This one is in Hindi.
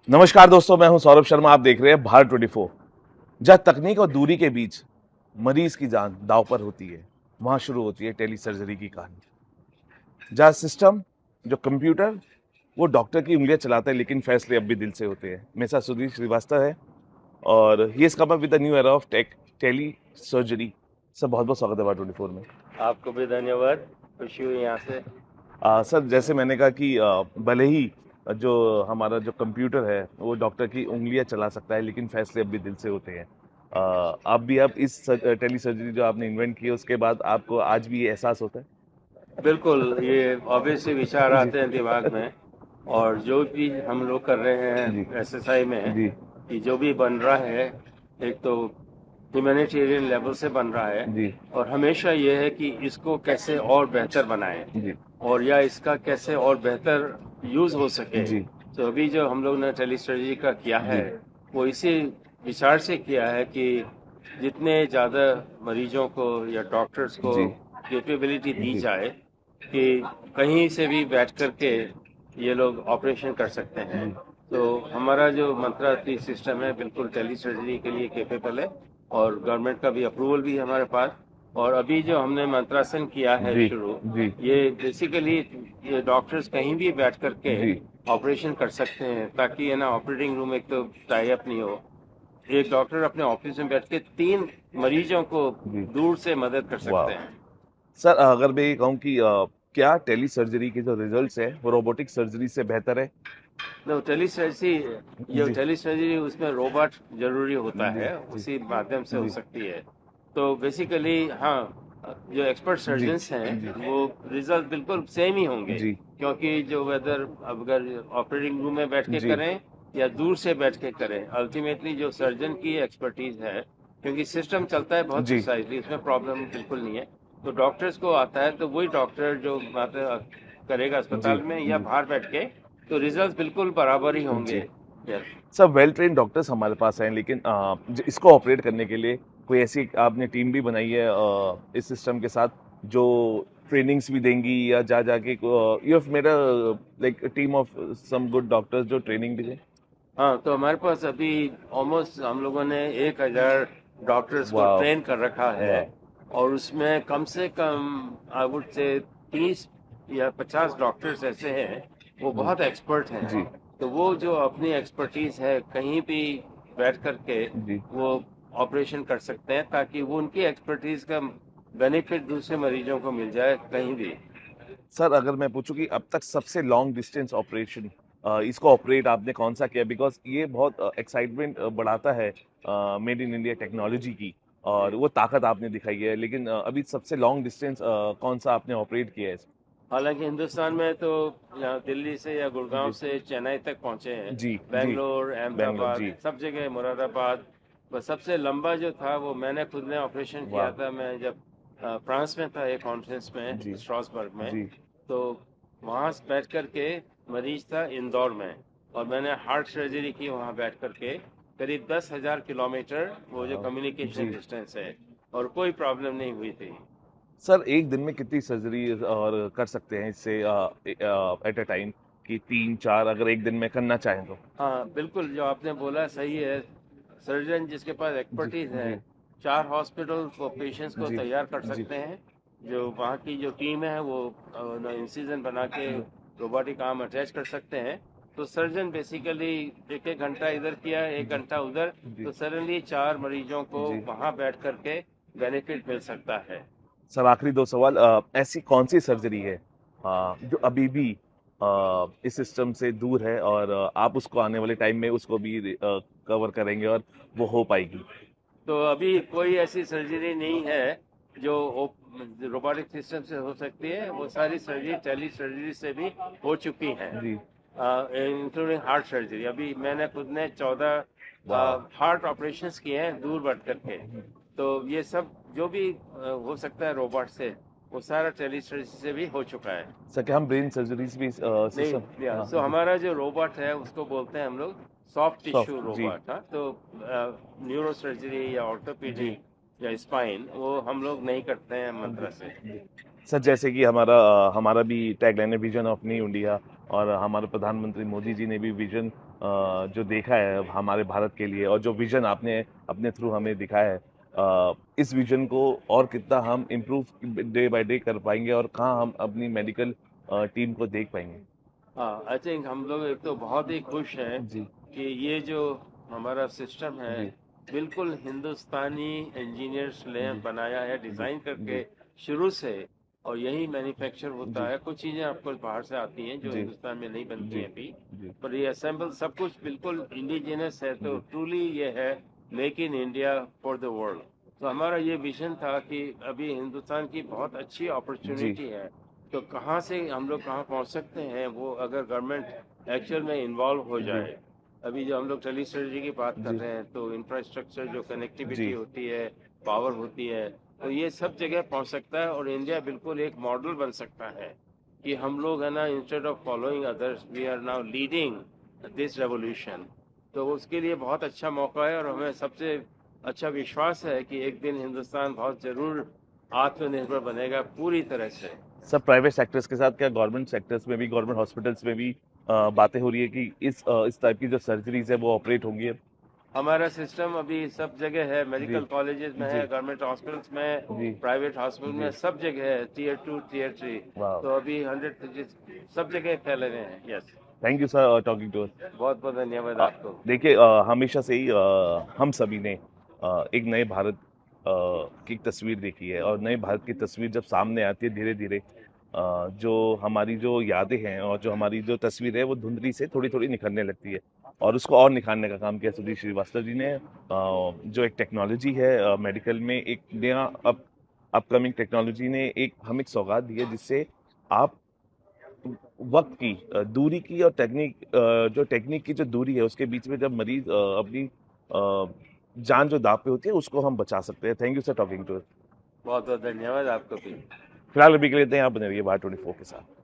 नमस्कार दोस्तों, मैं हूं सौरभ शर्मा। आप देख रहे हैं भारत 24। जहां तकनीक और दूरी के बीच मरीज की जान दांव पर होती है, वहां शुरू होती है टेली सर्जरी की कहानी। जहां सिस्टम जो कंप्यूटर वो डॉक्टर की उंगलियां चलाता है, लेकिन फैसले अब भी दिल से होते हैं। मेरे साथ सुधीर श्रीवास्तव है और he is come up with the new era of tech telesurgery. Sir, बहुत बहुत स्वागत है भारत 24 में। आपको भी धन्यवाद। खुशी हुई यहाँ से। सर, जैसे मैंने कहा कि भले ही जो हमारा जो कंप्यूटर है वो डॉक्टर की उंगलियां चला सकता है, लेकिन फैसले अब भी दिल से होते हैं। आप भी अब इस टेली सर्जरी जो आपने इन्वेंट की है उसके बाद आपको आज भी ये एहसास होता है? बिल्कुल, ये ऑब्वियसली विचार जी। आते हैं दिमाग में। और जो भी हम लोग कर रहे जी। हैं एसएसआई में, जी। कि जो भी बन रहा है, एक तो ह्यूमैनिटेरियन लेवल से बन रहा है। जी। और हमेशा ये है कि इसको कैसे और बेहतर बनाएं, जी। और या इसका कैसे और बेहतर यूज हो सके। जी। तो अभी जो हम लोग ने टेली सर्जरी का किया है, जी। वो इसी विचार से किया है कि जितने ज़्यादा मरीजों को या डॉक्टर्स को जी। कैपेबिलिटी दी जी। जाए कि कहीं से भी बैठ करके ये लोग ऑपरेशन कर सकते हैं। जी। तो हमारा जो मंत्रालय सिस्टम है बिल्कुल टेली सर्जरी के लिए कैपेबल है, और गवर्नमेंट का भी अप्रूवल भी है हमारे पास। और अभी जो हमने मंत्रासन किया है जी। शुरू, जी। ये बेसिकली ये डॉक्टर्स कहीं भी बैठ करके जी। ऑपरेशन कर सकते हैं, ताकि है ना ऑपरेटिंग रूम एक तो टाई अप नहीं हो। एक डॉक्टर अपने ऑफिस में बैठ के 3 मरीजों को जी। दूर से मदद कर सकते वाह। हैं। सर, अगर मैं ये कहूँ कि क्या टेली सर्जरी के जो रिजल्ट्स है वो रोबोटिक सर्जरी से बेहतर है? तो टेलीसर्जरी, ये जी। टेलीसर्जरी उसमें रोबोट जरूरी होता जी। है, जी। उसी माध्यम से हो जी। सकती है। तो बेसिकली हाँ, जो एक्सपर्ट जी। सर्जन्स हैं जी। वो रिजल्ट बिल्कुल सेम ही होंगे। जी। क्योंकि जो वेदर अगर ऑपरेटिंग रूम में बैठ के जी। करें या दूर से बैठ के करें, अल्टीमेटली जो सर्जन की एक्सपर्टीज है, क्योंकि सिस्टम चलता है बहुत जी। प्रिसाइजली, उसमें प्रॉब्लम बिल्कुल नहीं है। तो डॉक्टर्स को आता है, तो वही डॉक्टर जो करेगा जी। अस्पताल में या जी। बाहर बैठ के, तो रिजल्ट बिल्कुल बराबर ही होंगे। जी। यस। सब वेल ट्रेन डॉक्टर्स हमारे पास हैं, लेकिन इसको ऑपरेट करने के लिए कोई ऐसी आपने टीम भी बनाई है इस सिस्टम के साथ, जो ट्रेनिंग्स भी देंगी या जा जाके you have made a like team of some good doctors जो ट्रेनिंग भी दें? हाँ, तो हमारे पास अभी ऑलमोस्ट हम लोगों ने 1,000 डॉक्टर्स को वाह। ट्रेन कर रखा है। वाह। और उसमें कम से कम आई वुड से 30 या 50 डॉक्टर्स ऐसे हैं, वो जी। बहुत एक्सपर्ट हैं। जी। तो वो जो अपनी एक्सपर्टीज है कहीं भी बैठ करके जी। वो ऑपरेशन कर सकते हैं, ताकि वो उनकी एक्सपर्टीज का बेनिफिट दूसरे मरीजों को मिल जाए कहीं भी। सर, अगर मैं पूछूं कि अब तक सबसे लॉन्ग डिस्टेंस ऑपरेशन इसको ऑपरेट आपने कौन सा किया? बिकॉज ये बहुत एक्साइटमेंट बढ़ाता है मेड इन इंडिया टेक्नोलॉजी की, और जी। वो ताकत आपने दिखाई है। लेकिन अभी सबसे लॉन्ग डिस्टेंस कौन सा आपने ऑपरेट किया है? हालांकि हिंदुस्तान में तो यहाँ दिल्ली से या गुड़गांव जी। से चेन्नई तक पहुंचे हैं, जी। जी। बेंगलोर, बेंगलोर। अहमदाबाद, जी। सब जगह, मुरादाबाद। बस सबसे लंबा जो था वो मैंने खुद ने ऑपरेशन किया वाह। था। मैं जब फ्रांस में था एक कॉन्फ्रेंस में, जी। स्ट्रासबर्ग में। जी। तो वहाँ बैठ करके मरीज था इंदौर में, और मैंने हार्ट सर्जरी की वहाँ बैठ करके। करीब 10,000 किलोमीटर वो जो कम्युनिकेशन जी। डिस्टेंस है, और कोई प्रॉब्लम नहीं हुई थी। सर, एक दिन में कितनी सर्जरी और कर सकते हैं इससे एट अ टाइम? कि 3 4 अगर एक दिन में करना चाहें तो? हाँ बिल्कुल, जो आपने बोला सही है। सर्जन जिसके पास जी। एक्सपर्टीज है, जी। 4 हॉस्पिटल को पेशेंट्स को जी। तैयार कर जी। सकते हैं। जो वहाँ की जो टीम है वो इंसिजन बना के जी। रोबोटिक आर्म अटैच कर सकते हैं। तो सर्जन बेसिकली 1 1 घंटा इधर किया, एक जी। घंटा उधर, जी। तो सडनली 4 मरीजों को जी। वहाँ बैठ करके बेनिफिट मिल सकता है। सर, आखिरी 2 सवाल। ऐसी कौन-सी सर्जरी है जो अभी भी इस सिस्टम से दूर है और आप उसको आने वाले टाइम में उसको भी कवर करेंगे और वो हो पाएगी? तो अभी कोई ऐसी सर्जरी नहीं है जो रोबोटिक सिस्टम से हो सकती है। वो सारी सर्जरी टेली सर्जरी से भी हो चुकी हैं, जी। Including heart surgery. अभी मैंने खुद ने 14 वाह! हार्ट ऑपरेशंस किए हैं दूर बैठ करके। तो ये सब जो भी हो सकता है रोबोट से, वो सारा टेली सर्जरी से भी हो चुका है। सर, क्या हम ब्रेन सर्जरीज़ भी सिस्टम? नहीं, या हाँ सो जी। हमारा जो रोबोट है उसको बोलते हैं हम लोग सॉफ्ट टिश्यू सॉफ्ट। जी। रोबोट। हाँ, तो न्यूरो सर्जरी या जी। ऑर्थोपेडिक या स्पाइन वो हम लोग नहीं करते हैं जी। मंत्रा से। जी। सर, जैसे कि हमारा भी टैगलाइन है, विजन ऑफ न्यू इंडिया, और हमारे प्रधानमंत्री मोदी जी ने भी विजन जो देखा है हमारे भारत के लिए, और जो विजन आपने अपने थ्रू हमें दिखाया है, इस विजन को और कितना हम इम्प्रूव डे बाय डे कर पाएंगे और कहाँ हम अपनी मेडिकल टीम को देख पाएंगे। हाँ, आई थिंक हम लोग एक तो बहुत ही खुश हैं जी कि ये जो हमारा सिस्टम है जी बिल्कुल हिंदुस्तानी इंजीनियर्स ने जी बनाया है, जी डिजाइन करके जी शुरू से, और यही मैन्युफैक्चर होता जी है। कुछ चीजें आपको बाहर से आती हैं जो जी हिंदुस्तान में नहीं बनती जी हैं अभी, जी पर ये असेंबल सब कुछ बिल्कुल इंडिजिनस है। तो जी ट्रूली ये है make in India for the world. तो हमारा ये विजन था कि अभी हिंदुस्तान की बहुत अच्छी जी अपॉर्चुनिटी है, तो कहाँ से हम लोग कहाँ पहुँच सकते हैं, वो अगर गवर्नमेंट एक्चुअल में इन्वॉल्व हो जी जाए। अभी जो हम लोग टेली स्ट्रेटजी की बात कर जी रहे हैं, तो इंफ्रास्ट्रक्चर जो कनेक्टिविटी जी होती है, पावर होती है, तो ये सब जगह पहुंच सकता है और इंडिया बिल्कुल एक मॉडल बन सकता है कि हम लोग है ना, instead of following others we are now leading this revolution. तो उसके लिए बहुत अच्छा मौका है और हमें सबसे अच्छा विश्वास है कि एक दिन हिंदुस्तान बहुत जरूर आत्मनिर्भर बनेगा पूरी तरह से। सब प्राइवेट सेक्टर्स के साथ क्या गवर्नमेंट सेक्टर्स में भी, गवर्नमेंट हॉस्पिटल्स में भी बातें हो रही है कि इस टाइप की जो सर्जरीज है वो ऑपरेट होंगी अब? हमारा सिस्टम अभी सब जगह है, जी मेडिकल कॉलेजेस में जी है, गवर्नमेंट हॉस्पिटल्स में, जी प्राइवेट हॉस्पिटल जी में, सब जगह है, टीयर 2 टीयर 3। वाह, तो अभी 100 सब जगह फैले हुए हैं। Yes, thank you sir talking to us. बहुत बहुत धन्यवाद आपको। देखिए, हमेशा से ही हम सभी ने एक नए भारत की तस्वीर देखी है, और नए भारत की तस्वीर जब सामने आती है धीरे धीरे, जो हमारी जो यादें हैं और जो हमारी जो तस्वीर है वो धुंधली से थोड़ी थोड़ी निखरने लगती है। और उसको और निखारने का काम किया सुधीर श्रीवास्तव जी ने। जो एक टेक्नोलॉजी है मेडिकल में, एक नया अपकमिंग टेक्नोलॉजी ने एक सौगात दी है, जिससे आप वक्त की दूरी की और जो टेक्निक की जो दूरी है उसके बीच में जब मरीज अपनी जान जो दाव पे होती है उसको हम बचा सकते हैं। Thank you sir talking to. बहुत बहुत धन्यवाद आपको भी। फिलहाल अभी के लिए इतना ही, आप बने रहिए भारत 24 के साथ।